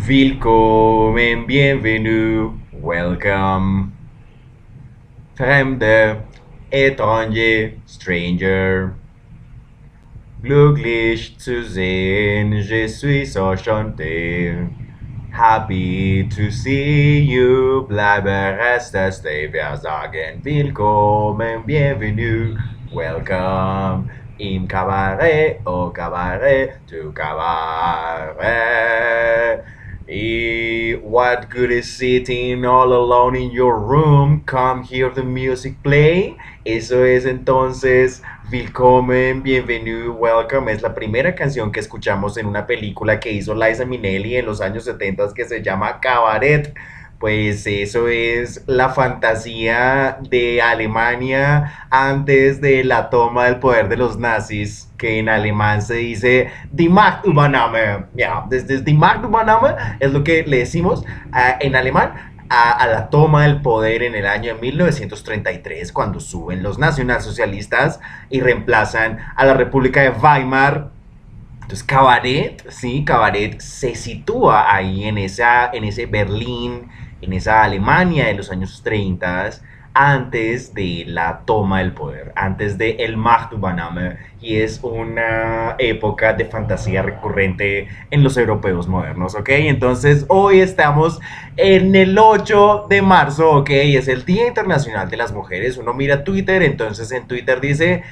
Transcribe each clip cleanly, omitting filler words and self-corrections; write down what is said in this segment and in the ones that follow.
Willkommen, bienvenue, welcome. Fremde, étranger, stranger. Glücklich zu sehen, je suis enchanté. Happy to see you, bleibe reste, stay. Wir sagen willkommen, bienvenue, welcome. Im Cabaret, au Cabaret, tu Cabaret. What good is sitting all alone in your room? Come hear the music play. Eso es entonces Willkommen, Bienvenue, Welcome. Es la primera canción que escuchamos en una película que hizo Liza Minnelli en los años 70 que se llama Cabaret. Pues eso es la fantasía de Alemania antes de la toma del poder de los nazis, que en alemán se dice Die Machtübernahme. Ya, desde Die Machtübernahme es lo que le decimos en alemán a la toma del poder en el año de 1933, cuando suben los nacionalsocialistas y reemplazan a la República de Weimar. Entonces Cabaret, sí, Cabaret se sitúa ahí en ese Berlín, en esa Alemania de los años 30, antes de la toma del poder, antes de el Machtübernahme, y es una época de fantasía recurrente en los europeos modernos, ¿ok? Entonces hoy estamos en el 8 de marzo, ¿ok? Es el Día Internacional de las Mujeres. Uno mira Twitter, entonces en Twitter dice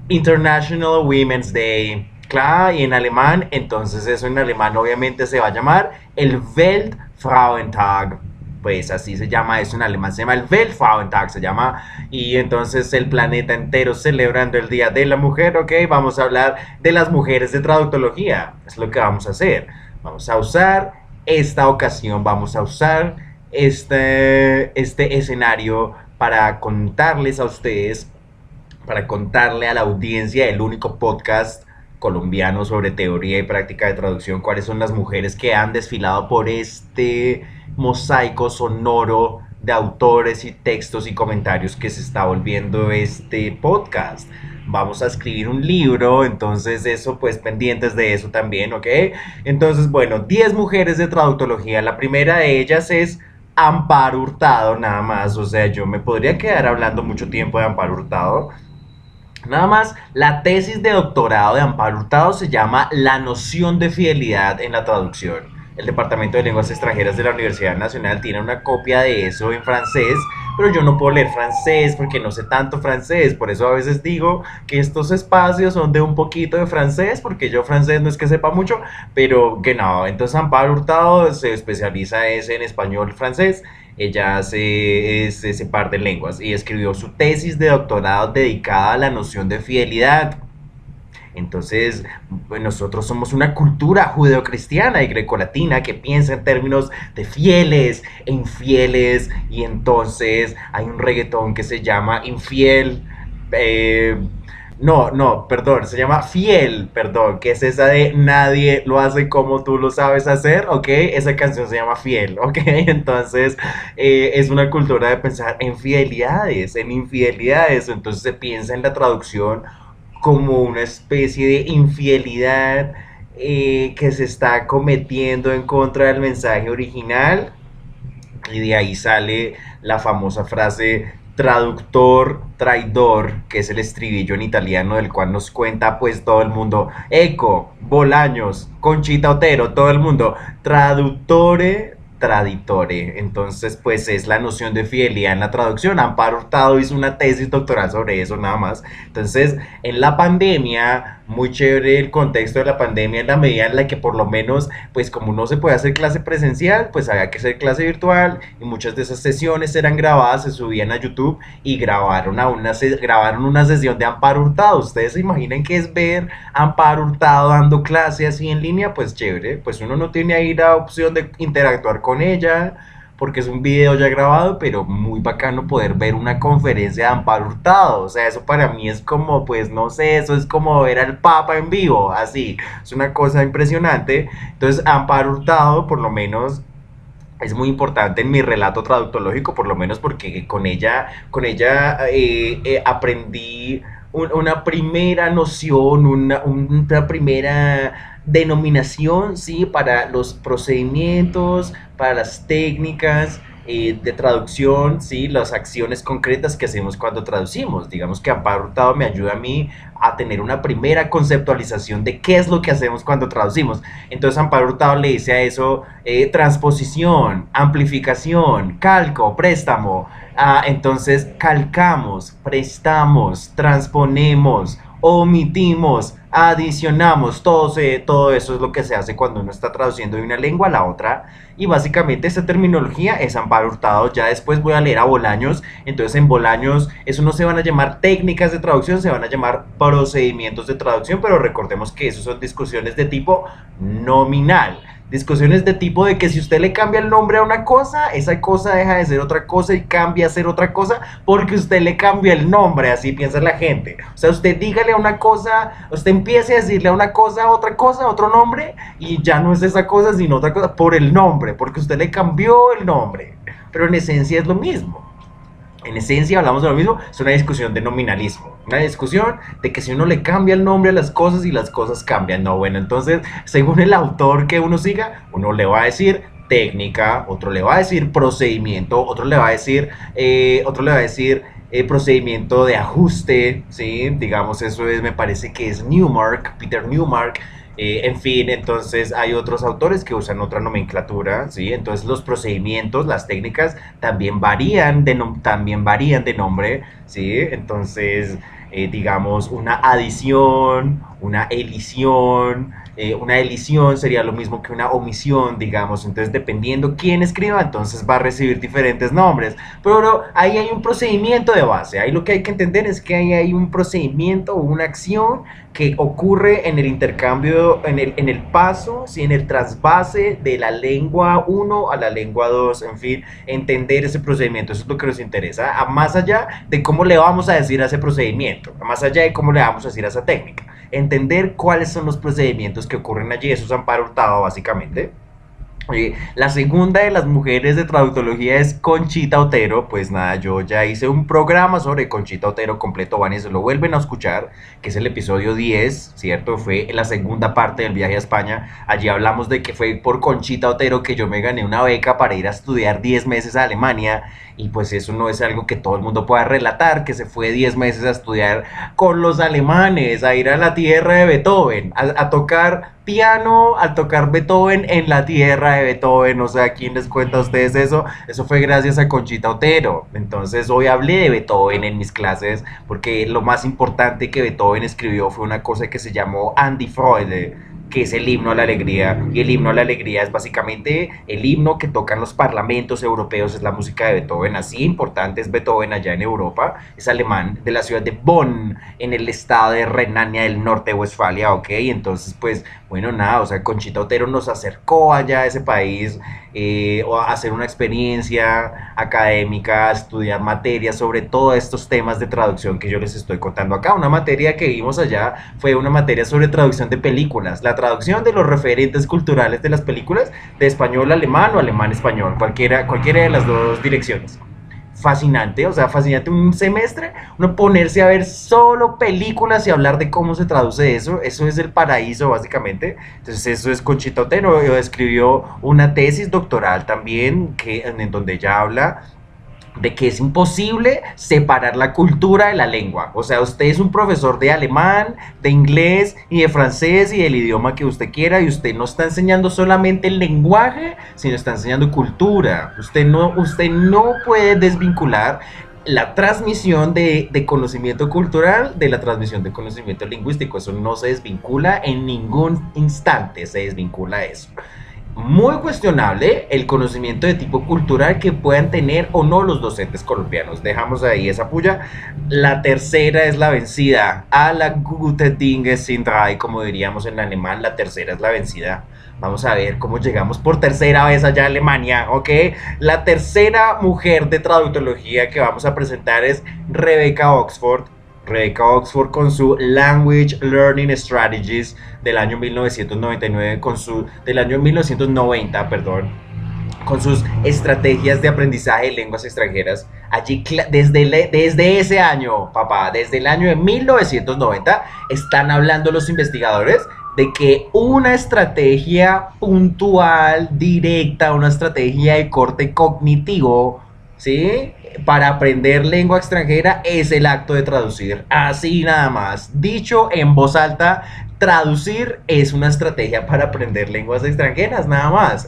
International Women's Day. Claro, y en alemán, entonces eso en alemán obviamente se va a llamar el Weltfrauentag. Pues así se llama eso en alemán, se llama el Weltfrauentag, se llama, y entonces el planeta entero celebrando el Día de la Mujer, ok, vamos a hablar de las mujeres de traductología, es lo que vamos a hacer, vamos a usar esta ocasión, vamos a usar este escenario para contarles a ustedes, para contarle a la audiencia el único podcast colombiano sobre teoría y práctica de traducción, cuáles son las mujeres que han desfilado por este mosaico sonoro de autores y textos y comentarios que se está volviendo este podcast. Vamos a escribir un libro, entonces eso, pues pendientes de eso también, ¿ok? Entonces, bueno, 10 mujeres de traductología. La primera de ellas es Amparo Hurtado, nada más. O sea, yo me podría quedar hablando mucho tiempo de Amparo Hurtado. Nada más, la tesis de doctorado de Amparo Hurtado se llama La noción de fidelidad en la traducción. El Departamento de Lenguas Extranjeras de la Universidad Nacional tiene una copia de eso en francés, pero yo no puedo leer francés porque no sé tanto francés. Por eso a veces digo que estos espacios son de un poquito de francés, porque yo francés no es que sepa mucho, pero que no. Entonces Amparo Hurtado se especializa en español y francés. Ella hace ese par de lenguas y escribió su tesis de doctorado dedicada a la noción de fidelidad. Entonces, pues nosotros somos una cultura judeocristiana y grecolatina que piensa en términos de fieles e infieles, y entonces hay un reggaetón que se llama Infiel. eh, no, perdón, se llama Fiel, perdón, que es esa de Nadie lo hace como tú lo sabes hacer, ¿ok? Esa canción se llama Fiel, ¿ok? Entonces, es una cultura de pensar en fidelidades, en infidelidades, entonces se piensa en la traducción como una especie de infidelidad que se está cometiendo en contra del mensaje original, y de ahí sale la famosa frase traductor traidor, que es el estribillo en italiano del cual nos cuenta pues todo el mundo, Eco, Bolaños, Conchita Otero, todo el mundo, traductore traditore. Entonces pues es la noción de fidelidad en la traducción. Amparo Hurtado hizo una tesis doctoral sobre eso nada más. Entonces en la pandemia, muy chévere el contexto de la pandemia, en la medida en la que por lo menos pues como no se puede hacer clase presencial, pues había que hacer clase virtual, y muchas de esas sesiones eran grabadas, se subían a YouTube, y grabaron una sesión de Amparo Hurtado. Ustedes se imaginan que es ver a Amparo Hurtado dando clase así en línea. Pues chévere, pues uno no tiene ahí la opción de interactuar con ella porque es un video ya grabado, pero muy bacano poder ver una conferencia de Amparo Hurtado. O sea, eso para mí es como, pues no sé, eso es como ver al Papa en vivo, así, es una cosa impresionante. Entonces Amparo Hurtado por lo menos es muy importante en mi relato traductológico, por lo menos porque con ella aprendí una primera noción, una primera denominación, ¿sí? Para los procedimientos, para las técnicas de traducción, ¿sí? Las acciones concretas que hacemos cuando traducimos. Digamos que Amparo Hurtado me ayuda a mí a tener una primera conceptualización de qué es lo que hacemos cuando traducimos. Entonces Amparo Hurtado le dice a eso transposición, amplificación, calco, préstamo. Entonces calcamos, prestamos, transponemos, omitimos, adicionamos, todo eso es lo que se hace cuando uno está traduciendo de una lengua a la otra. Y básicamente esta terminología es Amparo Hurtado. Ya después voy a leer a Bolaños. Entonces en Bolaños eso no se van a llamar técnicas de traducción, se van a llamar procedimientos de traducción, pero recordemos que eso son discusiones de tipo nominal. Discusiones de tipo de que si usted le cambia el nombre a una cosa, esa cosa deja de ser otra cosa y cambia a ser otra cosa porque usted le cambia el nombre, así piensa la gente. O sea, usted dígale a una cosa, usted empiece a decirle a una cosa, otro nombre, y ya no es esa cosa, sino otra cosa por el nombre, porque usted le cambió el nombre. Pero en esencia es lo mismo. En esencia hablamos de lo mismo, es una discusión de nominalismo, una discusión de que si uno le cambia el nombre a las cosas y las cosas cambian, no, bueno, entonces según el autor que uno siga, uno le va a decir técnica, otro le va a decir procedimiento, otro le va a decir procedimiento de ajuste, ¿sí? Digamos, eso es, me parece que es Newmark, Peter Newmark. En fin, entonces hay otros autores que usan otra nomenclatura, ¿sí? Entonces los procedimientos, las técnicas también varían de nombre, ¿sí? Entonces, digamos, una adición, una elisión sería lo mismo que una omisión, digamos. Entonces, dependiendo quién escriba, entonces va a recibir diferentes nombres. Pero ahí hay un procedimiento de base. Ahí lo que hay que entender es que ahí hay un procedimiento o una acción que ocurre en el intercambio, en el paso, ¿sí? En el trasvase de la lengua uno a la lengua 2, en fin, entender ese procedimiento, eso es lo que nos interesa, más allá de cómo le vamos a decir a ese procedimiento, más allá de cómo le vamos a decir a esa técnica, entender cuáles son los procedimientos que ocurren allí, eso es Amparo Hurtado básicamente. La segunda de las mujeres de traductología es Conchita Otero. Pues nada, yo ya hice un programa sobre Conchita Otero completo, van y se lo vuelven a escuchar, que es el episodio 10, ¿cierto? Fue la segunda parte del viaje a España. Allí hablamos de que fue por Conchita Otero que yo me gané una beca para ir a estudiar 10 meses a Alemania. Y pues eso no es algo que todo el mundo pueda relatar, que se fue 10 meses a estudiar con los alemanes, a ir a la tierra de Beethoven, a tocar piano, al tocar Beethoven en la tierra de Beethoven. O sea, ¿quién les cuenta a ustedes eso? Eso fue gracias a Conchita Otero. Entonces hoy hablé de Beethoven en mis clases porque lo más importante que Beethoven escribió fue una cosa que se llamó Andy Freude, que es el himno a la alegría. Y el himno a la alegría es básicamente el himno que tocan los parlamentos europeos, es la música de Beethoven. Así importante es Beethoven allá en Europa, es alemán, de la ciudad de Bonn, en el estado de Renania del Norte de Westfalia, ok. Entonces pues bueno, nada, o sea, Conchita Otero nos acercó allá a ese país, a hacer una experiencia académica, a estudiar materias sobre todos estos temas de traducción que yo les estoy contando acá. Una materia que vimos allá fue una materia sobre traducción de películas, la traducción de los referentes culturales de las películas de español a alemán o alemán español, cualquiera de las dos direcciones. Fascinante, o sea, fascinante un semestre, uno ponerse a ver solo películas y hablar de cómo se traduce eso es el paraíso básicamente. Entonces eso es Conchita Otero, escribió una tesis doctoral también en donde ella habla de que es imposible separar la cultura de la lengua. O sea, usted es un profesor de alemán, de inglés y de francés y del idioma que usted quiera, y usted no está enseñando solamente el lenguaje, sino está enseñando cultura. Usted no puede desvincular la transmisión de conocimiento cultural de la transmisión de conocimiento lingüístico. Eso no se desvincula en ningún instante, se desvincula eso. Muy cuestionable el conocimiento de tipo cultural que puedan tener o no los docentes colombianos. Dejamos ahí esa puya. La tercera es la vencida. A la gute Dinge sind drei, como diríamos en alemán, la tercera es la vencida. Vamos a ver cómo llegamos por tercera vez allá a Alemania, ¿ok? La tercera mujer de traductología que vamos a presentar es Rebecca Oxford. Rebecca Oxford con su Language Learning Strategies del año 1999, del año 1990, perdón. con sus estrategias de aprendizaje de lenguas extranjeras. Allí, desde ese año, papá, desde el año de 1990, están hablando los investigadores de que una estrategia puntual, directa, una estrategia de corte cognitivo, ¿sí? Para aprender lengua extranjera es el acto de traducir. Así nada más. Dicho en voz alta, traducir es una estrategia para aprender lenguas extranjeras, nada más.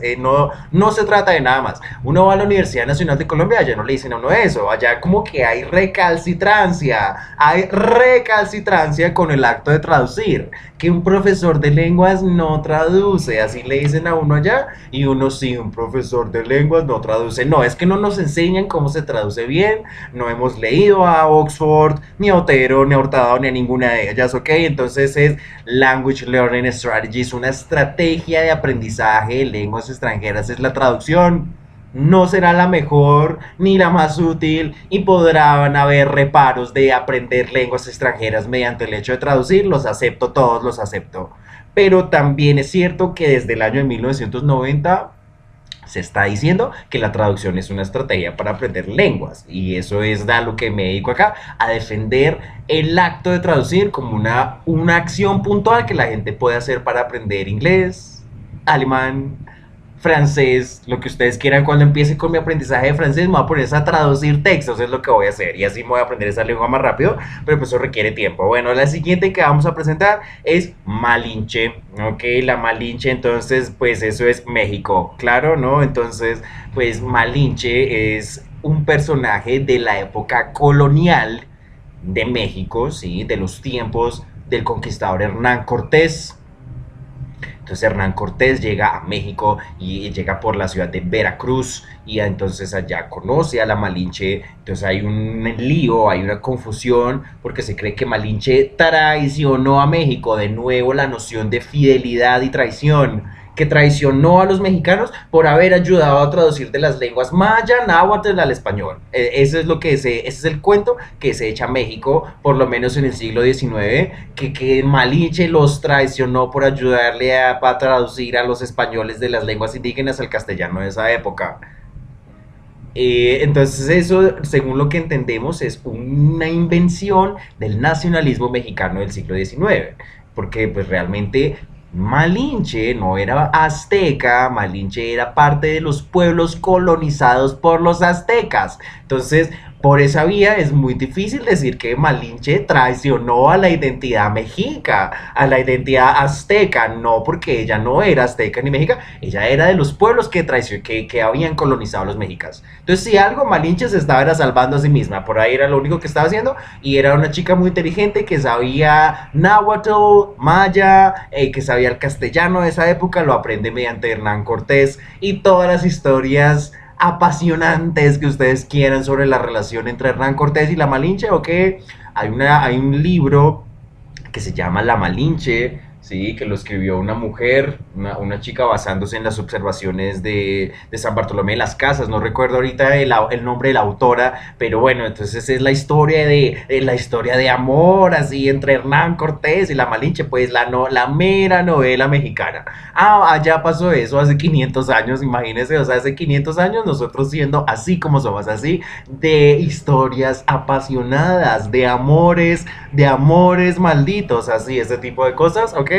No se trata de nada más. Uno va a la Universidad Nacional de Colombia, allá no le dicen a uno eso. Allá como que hay recalcitrancia con el acto de traducir. Que un profesor de lenguas no traduce, así le dicen a uno allá. Y uno sí, un profesor de lenguas no traduce. No, es que no nos enseñan cómo se traduce bien. No hemos leído a Oxford, ni a Otero, ni a Hurtado, ni a ninguna de ellas, ¿ok? Entonces es Language Learning Strategies, una estrategia de aprendizaje de lenguas extranjeras, es la traducción. No será la mejor ni la más útil y podrán haber reparos de aprender lenguas extranjeras mediante el hecho de traducir, los acepto, todos los acepto. Pero también es cierto que desde el año de 1990 se está diciendo que la traducción es una estrategia para aprender lenguas y eso es a lo que me dedico acá, a defender el acto de traducir como una acción puntual que la gente puede hacer para aprender inglés, alemán, francés, lo que ustedes quieran. Cuando empiece con mi aprendizaje de francés me voy a poner a traducir textos, es lo que voy a hacer y así me voy a aprender esa lengua más rápido, pero pues eso requiere tiempo. Bueno, la siguiente que vamos a presentar es Malinche, ok, la Malinche, entonces pues eso es México, claro, ¿no? Entonces pues Malinche es un personaje de la época colonial de México, ¿sí? De los tiempos del conquistador Hernán Cortés. Entonces Hernán Cortés llega a México y llega por la ciudad de Veracruz y entonces allá conoce a la Malinche. Entonces hay un lío, hay una confusión porque se cree que Malinche traicionó a México. De nuevo la noción de fidelidad y traición, que traicionó a los mexicanos por haber ayudado a traducir de las lenguas maya, náhuatl al español. Eso es lo que ese es el cuento que se echa a México, por lo menos en el siglo XIX, que Malinche los traicionó por ayudarle a traducir a los españoles de las lenguas indígenas al castellano de esa época. Entonces eso, según lo que entendemos, es una invención del nacionalismo mexicano del siglo XIX, porque pues realmente Malinche no era azteca, Malinche era parte de los pueblos colonizados por los aztecas. Entonces, por esa vía es muy difícil decir que Malinche traicionó a la identidad mexica, a la identidad azteca, no porque ella no era azteca ni mexica, ella era de los pueblos que habían colonizado a los mexicas. Entonces, si algo, Malinche se estaba salvando a sí misma, por ahí era lo único que estaba haciendo, y era una chica muy inteligente que sabía náhuatl, maya, que sabía el castellano de esa época, lo aprende mediante Hernán Cortés y todas las historias apasionantes que ustedes quieran sobre la relación entre Hernán Cortés y la Malinche, o que hay un libro que se llama La Malinche, ¿sí? Que lo escribió una mujer, una chica basándose en las observaciones de San Bartolomé de las Casas. No recuerdo ahorita el nombre de la autora, pero bueno, entonces es la historia de amor así entre Hernán Cortés y la Malinche, pues la mera novela mexicana. Allá pasó eso hace 500 años, imagínense, o sea, hace 500 años nosotros siendo así como somos, así, de historias apasionadas, de amores malditos, así, ese tipo de cosas, ¿ok?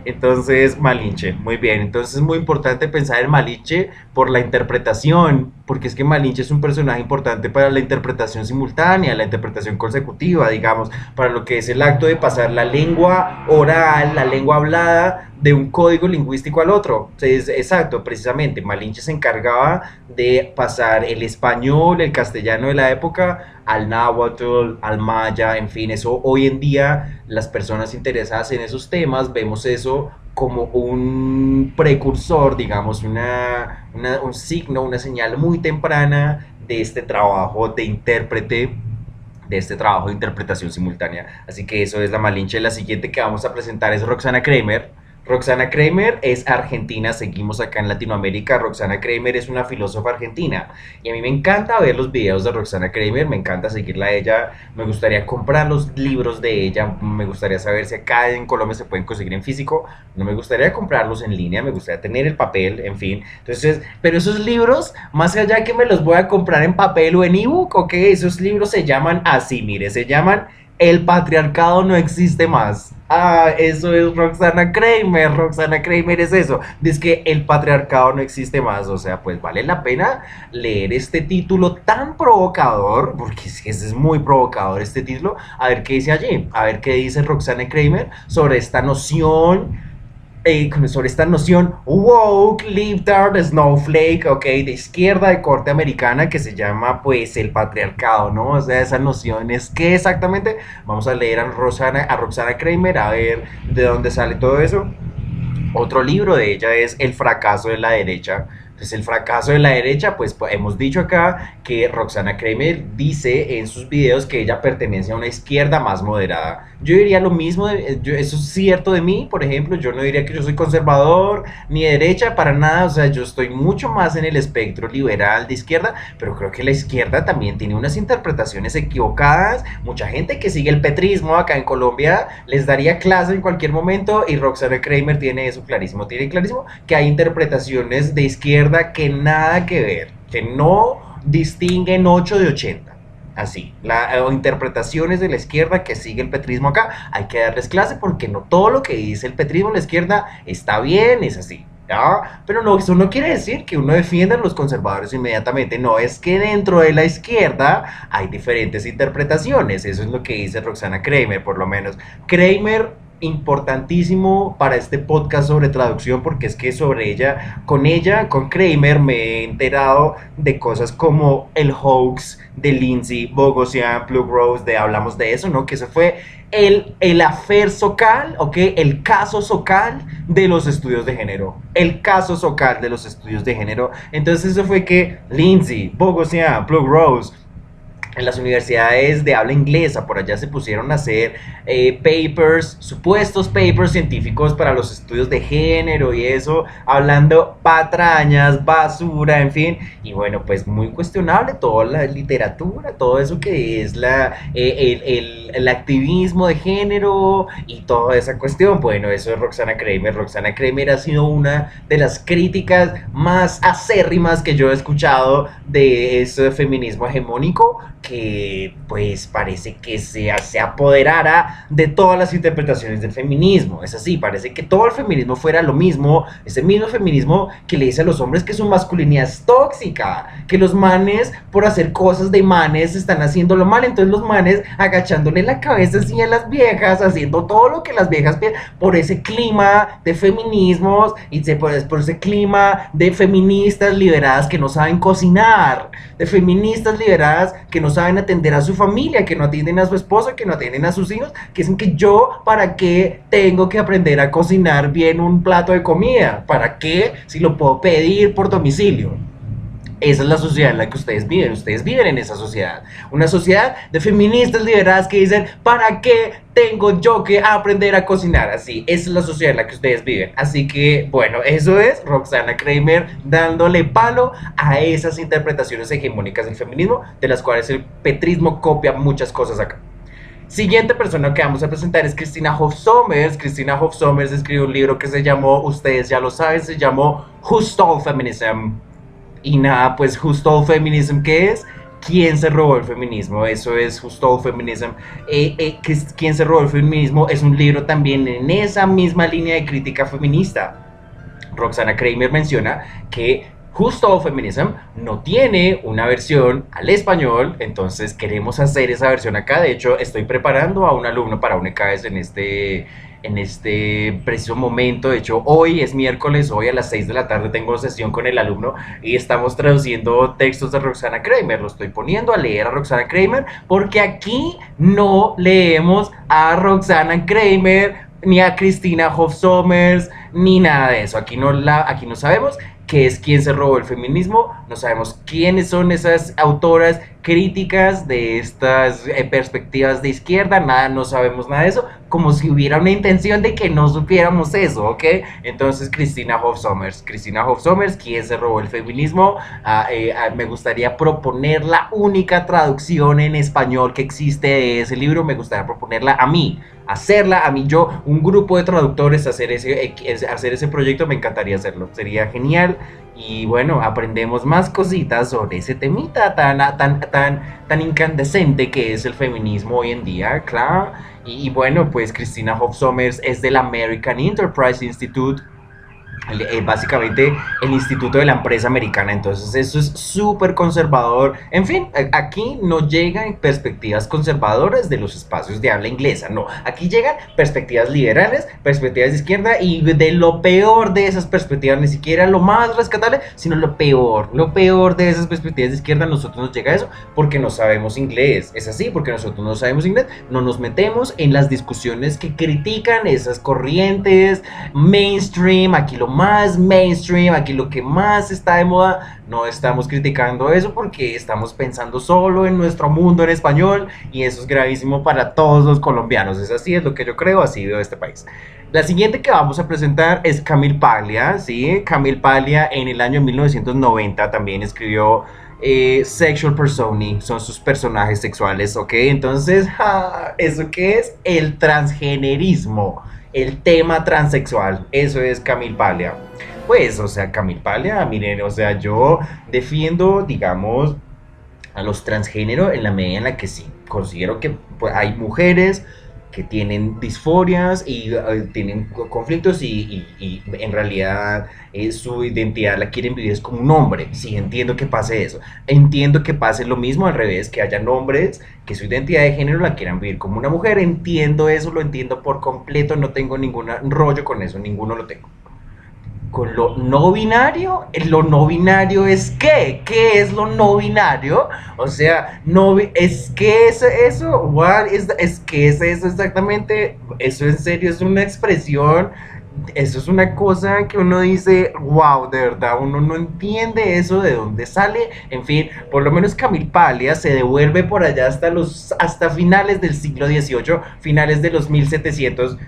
Entonces, Malinche, muy bien. Entonces es muy importante pensar en Malinche por la interpretación, porque es que Malinche es un personaje importante para la interpretación simultánea, la interpretación consecutiva, digamos, para lo que es el acto de pasar la lengua oral, la lengua hablada, de un código lingüístico al otro. Exacto, precisamente, Malinche se encargaba de pasar el español, el castellano de la época, al náhuatl, al maya, en fin, eso hoy en día las personas interesadas en esos temas vemos eso como un precursor, digamos, un signo, una señal muy temprana de este trabajo de intérprete, de este trabajo de interpretación simultánea. Así que eso es la Malinche. La siguiente que vamos a presentar es Roxana Kramer. Roxana Kramer es argentina, seguimos acá en Latinoamérica. Roxana Kramer es una filósofa argentina y a mí me encanta ver los videos de Roxana Kramer, me encanta seguirla a ella, me gustaría comprar los libros de ella, me gustaría saber si acá en Colombia se pueden conseguir en físico, no me gustaría comprarlos en línea, me gustaría tener el papel, en fin. Entonces, pero esos libros, más allá que me los voy a comprar en papel o en ebook, ok, esos libros se llaman así, mire, se llaman El patriarcado no existe más. Ah, eso es Roxana Kramer. Roxana Kramer es eso. Dice que el patriarcado no existe más. O sea, pues vale la pena leer este título tan provocador, porque es que es muy provocador este título. A ver qué dice allí. A ver qué dice Roxana Kramer sobre esta noción, sobre esta noción woke, libtard, snowflake, ok, de izquierda, de corte americana, que se llama pues el patriarcado, ¿no? O sea, esa noción es que exactamente, vamos a leer a Roxana Kramer, a ver de dónde sale todo eso. Otro libro de ella es El fracaso de la derecha. Entonces, el fracaso de la derecha, pues hemos dicho acá que Roxana Kramer dice en sus videos que ella pertenece a una izquierda más moderada. Yo diría lo mismo, eso es cierto de mí, por ejemplo, yo no diría que yo soy conservador ni de derecha para nada, o sea, yo estoy mucho más en el espectro liberal de izquierda, pero creo que la izquierda también tiene unas interpretaciones equivocadas. Mucha gente que sigue el petrismo acá en Colombia les daría clase en cualquier momento y Roxana Kramer tiene clarísimo que hay interpretaciones de izquierda que nada que ver, que no distinguen 8 de 80. Así, o interpretaciones de la izquierda que sigue el petrismo acá, hay que darles clase porque no todo lo que dice el petrismo en la izquierda está bien, es así. ¿Ya? Pero no, eso no quiere decir que uno defienda a los conservadores inmediatamente, no, es que dentro de la izquierda hay diferentes interpretaciones, eso es lo que dice Roxana Kramer, por lo menos. Kramer, importantísimo para este podcast sobre traducción, porque es que sobre con Kramer, me he enterado de cosas como el hoax de Lindsay Bogosian, Plug Rose, de hablamos de eso, ¿no? Que eso fue el affair Socal, ¿ok? El caso Socal de los estudios de género. El caso Socal de los estudios de género. Entonces eso fue que Lindsay Bogosian, Plug Rose, en las universidades de habla inglesa, por allá se pusieron a hacer papers, supuestos papers científicos para los estudios de género y eso, hablando patrañas, basura, en fin, y bueno, pues muy cuestionable toda la literatura, todo eso que es el activismo de género y toda esa cuestión. Bueno, eso es Roxana Kramer. Roxana Kramer ha sido una de las críticas más acérrimas que yo he escuchado de eso de feminismo hegemónico, que pues parece que se apoderara de todas las interpretaciones del feminismo. Es así, parece que todo el feminismo fuera lo mismo, ese mismo feminismo que le dice a los hombres que su masculinidad es tóxica, que los manes por hacer cosas de manes están haciéndolo mal, entonces los manes agachándole la cabeza así a las viejas, haciendo todo lo que las viejas piden, por ese clima de feminismos y por ese clima de feministas liberadas que no saben cocinar, de feministas liberadas que no saben atender a su familia, que no atienden a su esposo, que no atienden a sus hijos, que dicen que yo, ¿para qué tengo que aprender a cocinar bien un plato de comida? ¿Para qué si lo puedo pedir por domicilio? Esa es la sociedad en la que ustedes viven en esa sociedad, una sociedad de feministas liberadas que dicen, ¿para qué tengo yo que aprender a cocinar? Así, esa es la sociedad en la que ustedes viven. Así que, bueno, eso es Roxana Kramer dándole palo a esas interpretaciones hegemónicas del feminismo, de las cuales el petrismo copia muchas cosas acá. Siguiente persona que vamos a presentar es Christina Hoff Sommers. Christina Hoff Sommers escribió un libro que se llamó, ustedes ya lo saben, se llamó Who Stole Feminism. Y nada, pues Who Stole Feminism, ¿qué es? ¿Quién se robó el feminismo? Eso es Who Stole Feminism. ¿Quién se robó el feminismo? Es un libro también en esa misma línea de crítica feminista. Roxana Kramer menciona que Who Stole Feminism no tiene una versión al español, entonces queremos hacer esa versión acá. De hecho, estoy preparando a un alumno para un ECAES en este preciso momento. De hecho, hoy es miércoles, hoy a las 6 de la tarde tengo sesión con el alumno y estamos traduciendo textos de Roxana Kramer. Lo estoy poniendo a leer a Roxana Kramer porque aquí no leemos a Roxana Kramer ni a Christina Hoff Sommers ni nada de eso. Aquí no sabemos qué es quién se robó el feminismo, no sabemos quiénes son esas autoras críticas de estas perspectivas de izquierda, nada, no sabemos nada de eso, como si hubiera una intención de que no supiéramos eso, ¿ok? Entonces, Christina Hoff Sommers, quien se robó el feminismo, me gustaría proponer la única traducción en español que existe de ese libro, me gustaría proponerla a mí, hacerla a mí, yo, un grupo de traductores, hacer ese proyecto, me encantaría hacerlo, sería genial. Y bueno, aprendemos más cositas sobre ese temita tan incandescente que es el feminismo hoy en día, claro. Bueno, pues Christina Hoff Sommers es del American Enterprise Institute, básicamente el instituto de la empresa americana, entonces eso es súper conservador. En fin, aquí no llegan perspectivas conservadoras de los espacios de habla inglesa, no, aquí llegan perspectivas liberales, perspectivas de izquierda, y de lo peor de esas perspectivas, ni siquiera lo más rescatable, sino lo peor de esas perspectivas de izquierda. A nosotros nos llega eso porque no sabemos inglés, es así, porque nosotros no sabemos inglés, no nos metemos en las discusiones que critican esas corrientes mainstream. Aquí lo más mainstream, aquí lo que más está de moda, no estamos criticando eso porque estamos pensando solo en nuestro mundo en español, y eso es gravísimo para todos los colombianos. Es así, es lo que yo creo, así veo este país. La siguiente que vamos a presentar es Camille Paglia, ¿sí? Camille Paglia en el año 1990 también escribió Sexual Personae, son sus personajes sexuales, ¿ok? Entonces, ¿eso qué es? El transgenerismo, el tema transexual, eso es Camille Paglia. Pues, o sea, Camille Paglia, miren, o sea, yo defiendo, digamos, a los transgéneros en la medida en la que sí, considero que pues, hay mujeres que tienen disforias y tienen conflictos, y en realidad su identidad la quieren vivir es como un hombre. Sí, entiendo que pase eso. Entiendo que pase lo mismo al revés, que hayan hombres que su identidad de género la quieran vivir como una mujer. Entiendo eso, lo entiendo por completo, no tengo ningún rollo con eso, ninguno lo tengo. Con lo no binario es ¿qué es lo no binario? O sea, no es que eso, what es que es eso exactamente, eso en serio es una expresión, eso es una cosa que uno dice, wow, de verdad, uno no entiende eso, de dónde sale. En fin, por lo menos Camille Paglia se devuelve por allá hasta finales del siglo XVIII, finales de los 1700,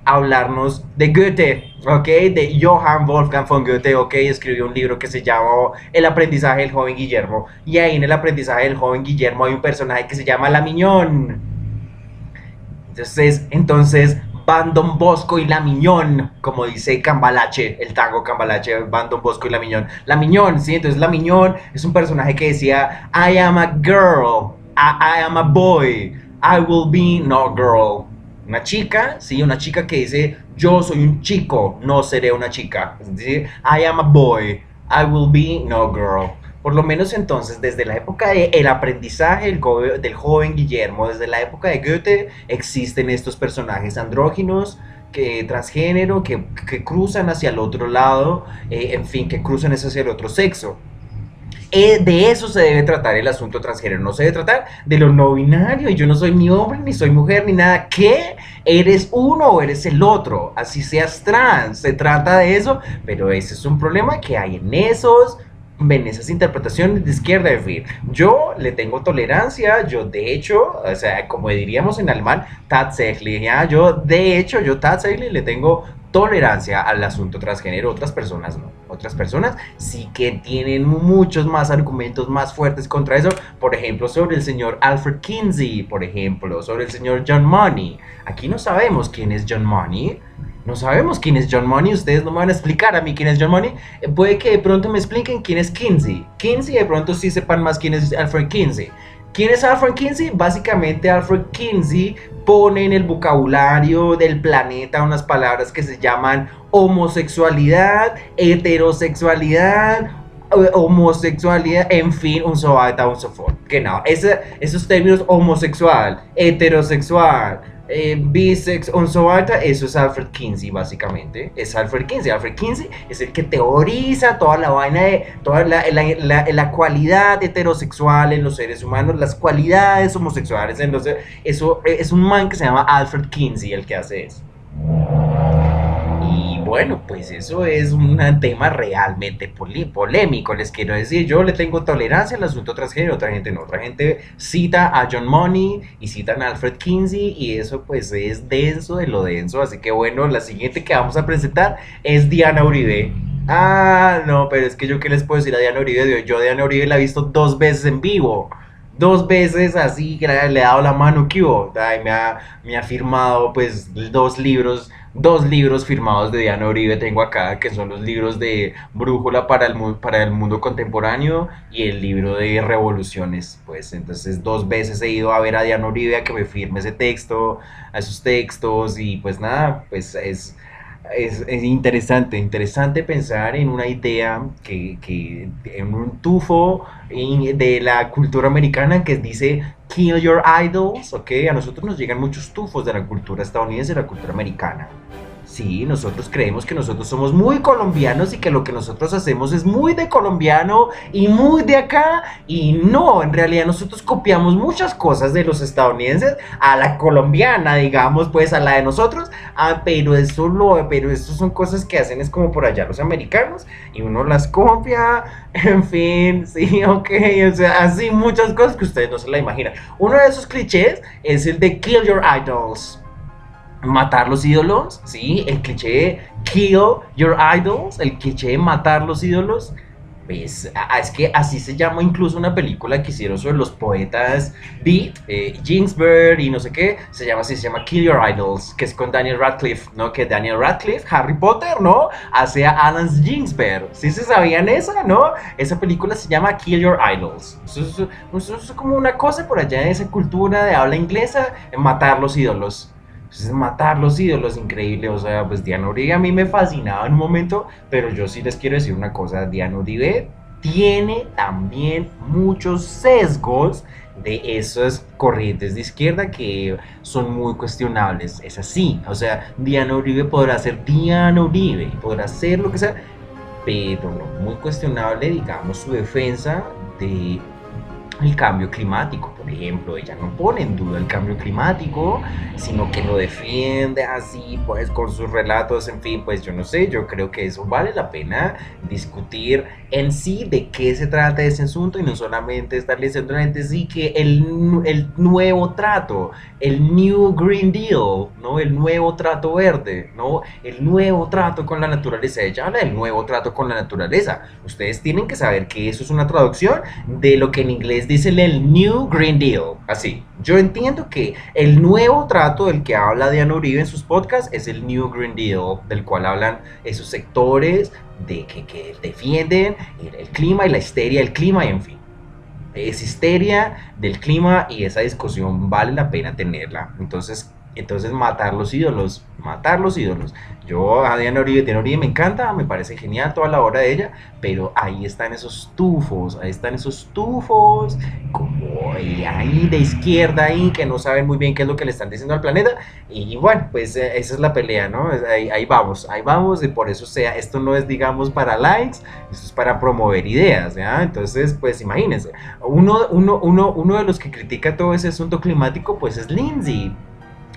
hablarnos de Goethe, ¿ok? De Johann Wolfgang von Goethe, ¿ok? Escribió un libro que se llama El aprendizaje del joven Guillermo, y ahí en el aprendizaje del joven Guillermo hay un personaje que se llama La Miñón. Entonces Van Don Bosco y La Miñón, como dice Cambalache, el tango Cambalache, Van Don Bosco y La Miñón. La Miñón, ¿sí? Entonces La Miñón es un personaje que decía, I am a girl, I am a boy, I will be no girl. Una chica, sí, una chica que dice, yo soy un chico, no seré una chica. Es decir, I am a boy, I will be no girl. Por lo menos entonces, desde la época del aprendizaje del joven Guillermo, desde la época de Goethe, existen estos personajes andróginos, transgénero, que cruzan hacia el otro lado, en fin, que cruzan hacia el otro sexo. De eso se debe tratar el asunto transgénero, no se debe tratar de lo no binario, y yo no soy ni hombre, ni soy mujer, ni nada. ¿Qué? ¿Eres uno o eres el otro? Así seas trans, se trata de eso, pero ese es un problema que hay en esas interpretaciones de izquierda. En fin, yo le tengo tolerancia, yo de hecho, o sea, como diríamos en alemán, tatsächlich, ¿ya? Yo tatsächlich le tengo tolerancia al asunto transgénero, otras personas no. Otras personas sí que tienen muchos más argumentos más fuertes contra eso, por ejemplo, sobre el señor Alfred Kinsey, por ejemplo, sobre el señor John Money. Aquí no sabemos quién es John Money. No sabemos quién es John Money, ustedes no me van a explicar a mí quién es John Money. Puede que de pronto me expliquen quién es Kinsey. Kinsey de pronto sí sepan más quién es Alfred Kinsey. ¿Quién es Alfred Kinsey? Básicamente Alfred Kinsey pone en el vocabulario del planeta unas palabras que se llaman homosexualidad, heterosexualidad, homosexualidad, en fin, un so weiter und so fort. Genau, esos términos homosexual, heterosexual, bisex, un so weiter, eso es Alfred Kinsey básicamente, es Alfred Kinsey. Alfred Kinsey es el que teoriza toda la vaina de toda la cualidad heterosexual en los seres humanos, las cualidades homosexuales en los, eso es un man que se llama Alfred Kinsey el que hace eso. Y bueno, pues eso es un tema realmente polémico, les quiero decir. Yo le tengo tolerancia al asunto transgénero, otra gente no. Otra gente cita a John Money y citan a Alfred Kinsey y eso pues es denso de lo denso. Así que bueno, la siguiente que vamos a presentar es Diana Uribe. Ah, no, pero es que yo qué les puedo decir a Diana Uribe. Yo a Diana Uribe la he visto dos veces en vivo. Dos veces así, que le he dado la mano, que hubo. Ay, me ha firmado pues dos libros firmados de Diana Uribe tengo acá, que son los libros de Brújula para el mundo contemporáneo y el libro de Revoluciones. Pues entonces dos veces he ido a ver a Diana Uribe a que me firme ese texto, a esos textos y pues nada, pues es interesante, interesante pensar en una idea en un tufo de la cultura americana que dice kill your idols, ¿ok? A nosotros nos llegan muchos tufos de la cultura estadounidense y de la cultura americana. Sí, nosotros creemos que nosotros somos muy colombianos y que lo que nosotros hacemos es muy de colombiano y muy de acá. Y no, en realidad nosotros copiamos muchas cosas de los estadounidenses a la colombiana, digamos, pues a la de nosotros. Ah, pero eso son cosas que hacen es como por allá los americanos y uno las copia, en fin, sí, ok, o sea, así muchas cosas que ustedes no se la imaginan. Uno de esos clichés es el de kill your idols, matar los ídolos, ¿sí? El cliché de kill your idols, el cliché de matar los ídolos, pues es que así se llama incluso una película que hicieron sobre los poetas Beat, Ginsberg y no sé qué, se llama así, se llama Kill Your Idols, que es con Daniel Radcliffe, ¿no? Que Daniel Radcliffe, Harry Potter, ¿no? Hace a Alan Ginsberg, ¿sí se sabían esa, no? Esa película se llama Kill Your Idols, eso es como una cosa por allá de esa cultura de habla inglesa, matar los ídolos. Entonces, matar los ídolos, increíble. O sea, pues Diana Uribe a mí me fascinaba en un momento, pero yo sí les quiero decir una cosa: Diana Uribe tiene también muchos sesgos de esas corrientes de izquierda que son muy cuestionables. Es así. O sea, Diana Uribe podrá ser Diana Uribe, podrá ser lo que sea, pero no, muy cuestionable, digamos, su defensa de el cambio climático, por ejemplo. Ella no pone en duda el cambio climático, sino que lo defiende así, pues con sus relatos, en fin, pues yo no sé, yo creo que eso vale la pena discutir en sí de qué se trata ese asunto y no solamente estarle centralmente sí que el nuevo trato, el New Green Deal, ¿no? El nuevo trato verde, ¿no? El nuevo trato con la naturaleza. Ella habla del nuevo trato con la naturaleza. Ustedes tienen que saber que eso es una traducción de lo que en inglés dicen el New Green Deal. Así, yo entiendo que el nuevo trato del que habla Diana Uribe en sus podcasts es el New Green Deal, del cual hablan esos sectores de que defienden el clima y la histeria del clima y en fin. Es histeria del clima y esa discusión vale la pena tenerla. Entonces matar los ídolos, matar los ídolos. Yo a Diana Uribe me encanta, me parece genial toda la obra de ella, pero ahí están esos tufos, como ahí de izquierda ahí, que no saben muy bien qué es lo que le están diciendo al planeta, y bueno, pues esa es la pelea, ¿no? Ahí vamos, y por eso sea, esto no es, digamos, para likes, esto es para promover ideas, ¿ya? Entonces, pues imagínense, uno de los que critica todo ese asunto climático, pues es Lindsay.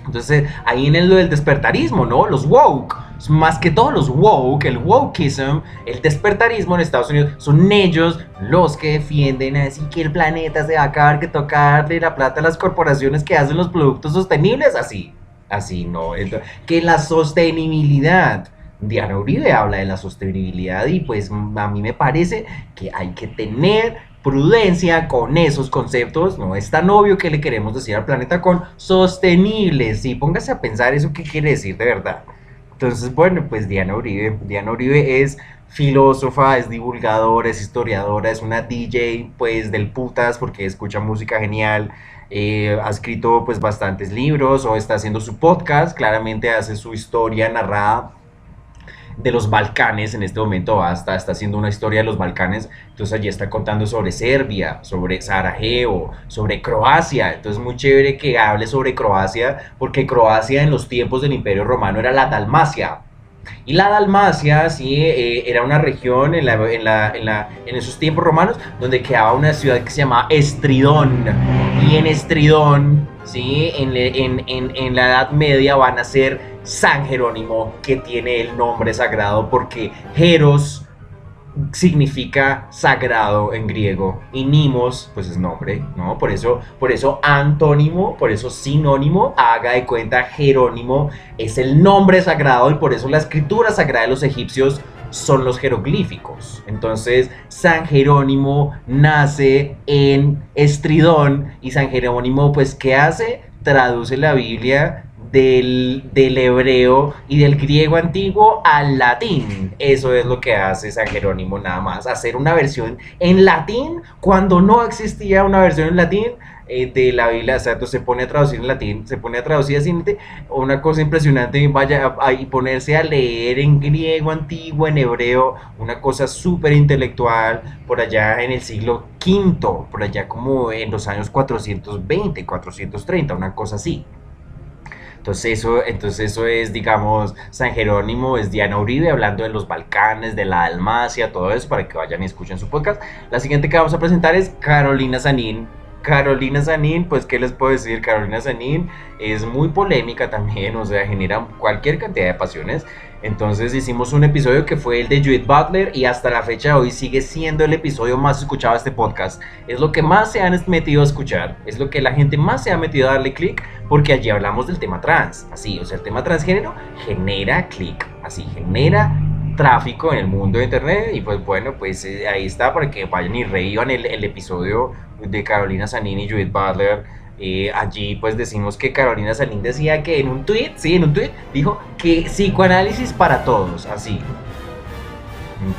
Entonces, ahí en lo del despertarismo, ¿no? Los woke, más que todos los woke, el wokeism, el despertarismo en Estados Unidos, son ellos los que defienden así que el planeta se va a acabar, que toca darle la plata a las corporaciones que hacen los productos sostenibles, así no. Entonces, que la sostenibilidad, Diana Uribe habla de la sostenibilidad y pues a mí me parece que hay que tener prudencia con esos conceptos. No es tan obvio que le queremos decir al planeta con sostenibles. Sí, póngase a pensar eso qué quiere decir de verdad. Entonces, bueno, pues Diana Uribe es filósofa, es divulgadora, es historiadora, es una DJ pues del putas porque escucha música genial. Ha escrito pues bastantes libros o está haciendo su podcast, claramente hace su historia narrada de los Balcanes en este momento, está haciendo una historia de los Balcanes, entonces allí está contando sobre Serbia, sobre Sarajevo, sobre Croacia, entonces muy chévere que hable sobre Croacia, porque Croacia en los tiempos del Imperio Romano era la Dalmacia, y la Dalmacia, sí, era una región en esos tiempos romanos donde quedaba una ciudad que se llamaba Estridón. Y en Estridón ¿sí? En la Edad Media van a ser San Jerónimo, que tiene el nombre sagrado porque Jeros significa sagrado en griego y nimos pues es nombre, ¿no? Por eso antónimo, por eso sinónimo, haga de cuenta Jerónimo es el nombre sagrado y por eso la escritura sagrada de los egipcios son los jeroglíficos. Entonces San Jerónimo nace en Estridón y San Jerónimo pues ¿qué hace? Traduce la Biblia del hebreo y del griego antiguo al latín. Eso es lo que hace San Jerónimo nada más, hacer una versión en latín cuando no existía una versión en latín de la Biblia. O sea, se pone a traducir en latín, se pone a traducir así, una cosa impresionante, vaya a ponerse a leer en griego antiguo, en hebreo, una cosa súper intelectual, por allá en el siglo V, por allá como en los años 420, 430, una cosa así. Entonces eso es, digamos, San Jerónimo, es Diana Uribe hablando de los Balcanes, de la Dalmacia, todo eso, para que vayan y escuchen su podcast. La siguiente que vamos a presentar es Carolina Sanín. Carolina Sanín, pues, ¿qué les puedo decir? Carolina Sanín es muy polémica también, o sea, genera cualquier cantidad de pasiones. Entonces hicimos un episodio que fue el de Judith Butler y hasta la fecha de hoy sigue siendo el episodio más escuchado de este podcast. Es lo que más se han metido a escuchar, es lo que la gente más se ha metido a darle clic porque allí hablamos del tema trans. Así, o sea, el tema transgénero genera clic, así, genera tráfico en el mundo de internet y pues bueno, pues ahí está para que vayan y reíban el episodio de Carolina Sanín y Judith Butler. Allí pues decimos que Carolina Sanín decía que en un tweet, sí, en un tweet, dijo que psicoanálisis para todos, así.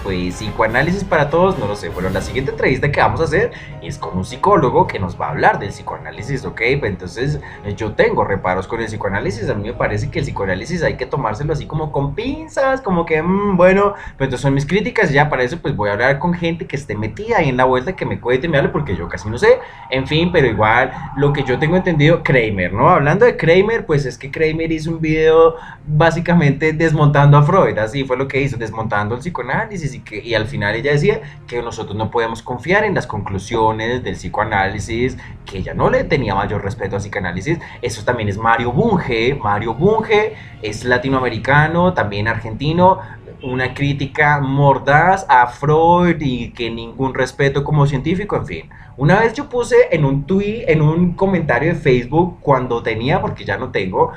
Pues psicoanálisis para todos, no lo sé. Bueno, la siguiente entrevista que vamos a hacer es con un psicólogo que nos va a hablar del psicoanálisis, ¿ok? Entonces yo tengo reparos con el psicoanálisis. A mí me parece que el psicoanálisis hay que tomárselo así como con pinzas, como que, bueno, pues entonces son mis críticas y ya para eso pues voy a hablar con gente que esté metida ahí en la vuelta, que me cuente, me hable, porque yo casi no sé. En fin, pero igual lo que yo tengo entendido, Kramer, ¿no? Hablando de Kramer, pues es que Kramer hizo un video básicamente desmontando a Freud, así fue lo que hizo, desmontando el psicoanálisis y al final ella decía que nosotros no podemos confiar en las conclusiones del psicoanálisis, que ella no le tenía mayor respeto al psicoanálisis. Eso también es Mario Bunge. Mario Bunge es latinoamericano, también argentino, una crítica mordaz a Freud y que ningún respeto como científico, en fin. Una vez yo puse en un tweet, en un comentario de Facebook, cuando tenía, porque ya no tengo,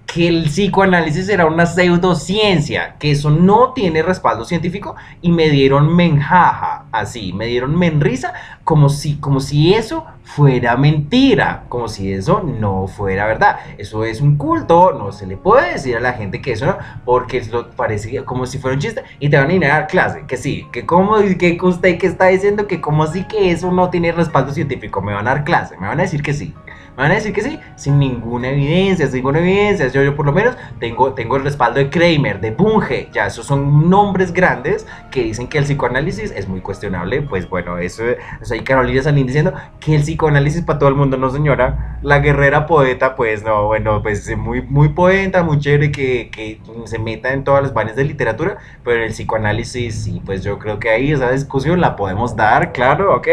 que el psicoanálisis era una pseudociencia, que eso no tiene respaldo científico y me dieron menjaja, así, me dieron menrisa, como si eso fuera mentira, como si eso no fuera verdad. Eso es un culto, no se le puede decir a la gente que eso no, porque lo parece como si fuera un chiste y te van a ir a dar clase, que sí, que como que usted que está diciendo que como así que eso no tiene respaldo científico, me van a dar clase, me van a decir que sí. Me van a decir que sí, sin ninguna evidencia, sin ninguna evidencia. Yo por lo menos tengo el respaldo de Kramer, de Bunge. Ya, esos son nombres grandes que dicen que el psicoanálisis es muy cuestionable. Pues bueno, eso ahí Carolina Sanín diciendo que el psicoanálisis para todo el mundo, no señora. La guerrera poeta, pues no, bueno, pues muy, muy poeta, muy chévere que se meta en todas las vainas de literatura. Pero el psicoanálisis, sí, pues yo creo que ahí esa discusión la podemos dar, claro, ¿ok?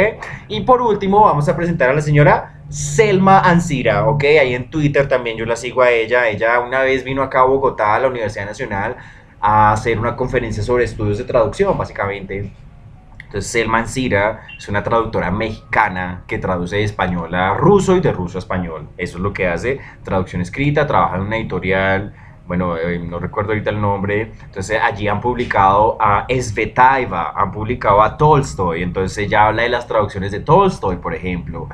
Y por último, vamos a presentar a la señora Selma Ancira, ok, ahí en Twitter también yo la sigo a ella. Ella una vez vino acá a Bogotá, a la Universidad Nacional, a hacer una conferencia sobre estudios de traducción, básicamente. Entonces, Selma Ancira es una traductora mexicana que traduce de español a ruso y de ruso a español. Eso es lo que hace, traducción escrita, trabaja en una editorial, bueno, no recuerdo ahorita el nombre. Entonces allí han publicado a Svetaeva, han publicado a Tolstoy. Entonces ella habla de las traducciones de Tolstoy, por ejemplo.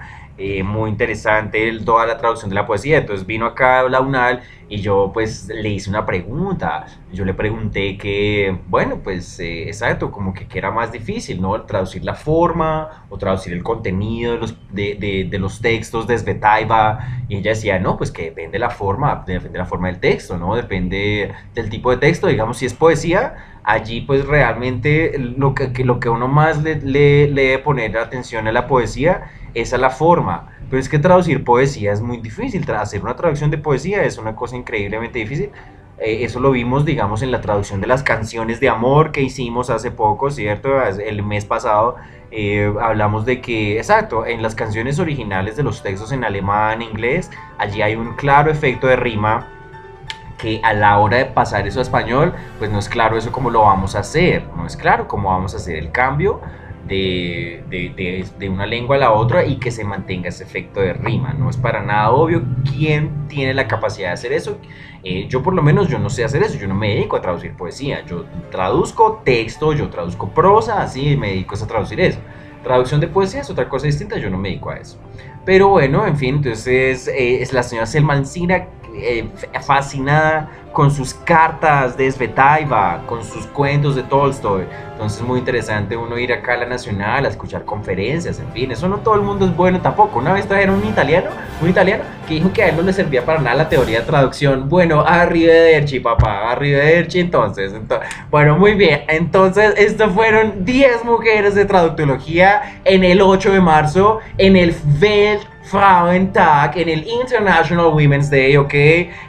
Muy interesante toda la traducción de la poesía. Entonces vino acá a la UNAL y yo pues le hice una pregunta. Yo le pregunté que, bueno, pues exacto, como que era más difícil, ¿no? Traducir la forma o traducir el contenido de los textos de Svetaeva. Y ella decía, no, pues que depende de la forma del texto, ¿no? Depende del tipo de texto. Digamos, si es poesía, allí pues realmente lo que uno más le debe poner atención a la poesía es a la forma. Pero es que traducir poesía es muy difícil. Hacer una traducción de poesía es una cosa increíblemente difícil. Eso lo vimos, digamos, en la traducción de las canciones de amor que hicimos hace poco, ¿cierto? El mes pasado hablamos de que, exacto, en las canciones originales de los textos en alemán, inglés, allí hay un claro efecto de rima que a la hora de pasar eso a español, pues no es claro eso cómo lo vamos a hacer, no es claro cómo vamos a hacer el cambio de una lengua a la otra y que se mantenga ese efecto de rima. No es para nada obvio quién tiene la capacidad de hacer eso. Yo por lo menos yo no sé hacer eso, yo no me dedico a traducir poesía, yo traduzco texto, yo traduzco prosa, así me dedico a traducir eso. Traducción de poesía es otra cosa distinta, yo no me dedico a eso. Pero bueno, en fin, entonces es la señora Selmancina fascinada con sus cartas de Svetaiva, con sus cuentos de Tolstoy. Entonces es muy interesante uno ir acá a la Nacional a escuchar conferencias, en fin, eso no todo el mundo es bueno tampoco. Una vez trajeron un italiano que dijo que a él no le servía para nada la teoría de traducción. Bueno, arrivederci, papá, arrivederci entonces. Bueno, muy bien, entonces estos fueron 10 mujeres de traductología en el 8 de marzo, en el Weltfrauentag, en el International Women's Day, ¿ok?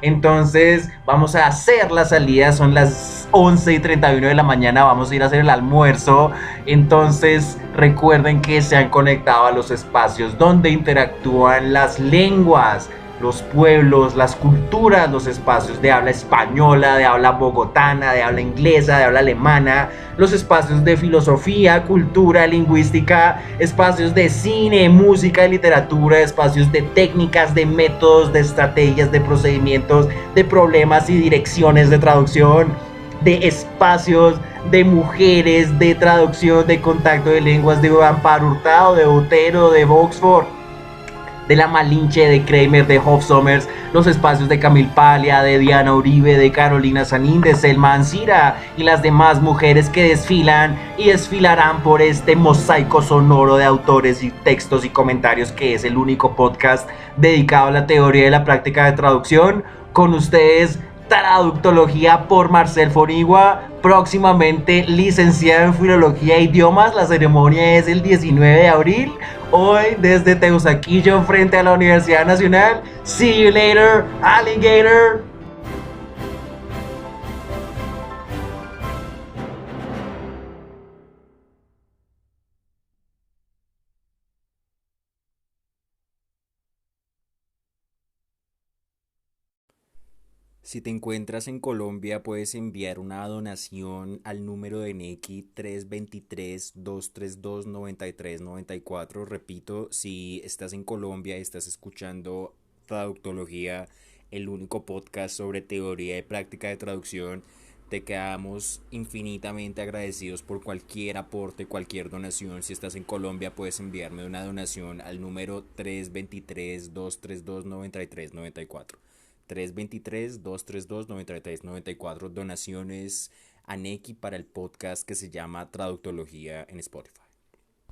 Entonces vamos a hacer la salida, son las 11:31 de la mañana, vamos a ir a hacer el almuerzo. Entonces recuerden que se han conectado a los espacios donde interactúan las lenguas, los pueblos, las culturas, los espacios de habla española, de habla bogotana, de habla inglesa, de habla alemana, los espacios de filosofía, cultura, lingüística, espacios de cine, música, de literatura, espacios de técnicas, de métodos, de estrategias, de procedimientos, de problemas y direcciones de traducción, de espacios de mujeres, de traducción, de contacto de lenguas, de Amparo Hurtado, de Botero, de Oxford, de la Malinche, de Kramer, de Hofsommers, los espacios de Camil Palia, de Diana Uribe, de Carolina Sanín, de Selma Ancira y las demás mujeres que desfilan y desfilarán por este mosaico sonoro de autores y textos y comentarios que es el único podcast dedicado a la teoría y la práctica de traducción. Con ustedes, Traductología por Marcel Forigua, próximamente licenciado en Filología e Idiomas. La ceremonia es el 19 de abril. Hoy desde Teusaquillo frente a la Universidad Nacional. See you later, alligator. Si te encuentras en Colombia, puedes enviar una donación al número de Nequi 323-232-9394. Repito, si estás en Colombia y estás escuchando Traductología, el único podcast sobre teoría y práctica de traducción, te quedamos infinitamente agradecidos por cualquier aporte, cualquier donación. Si estás en Colombia, puedes enviarme una donación al número 323-232-9394. 323-232-9394. Donaciones a Neki para el podcast que se llama Traductología en Spotify.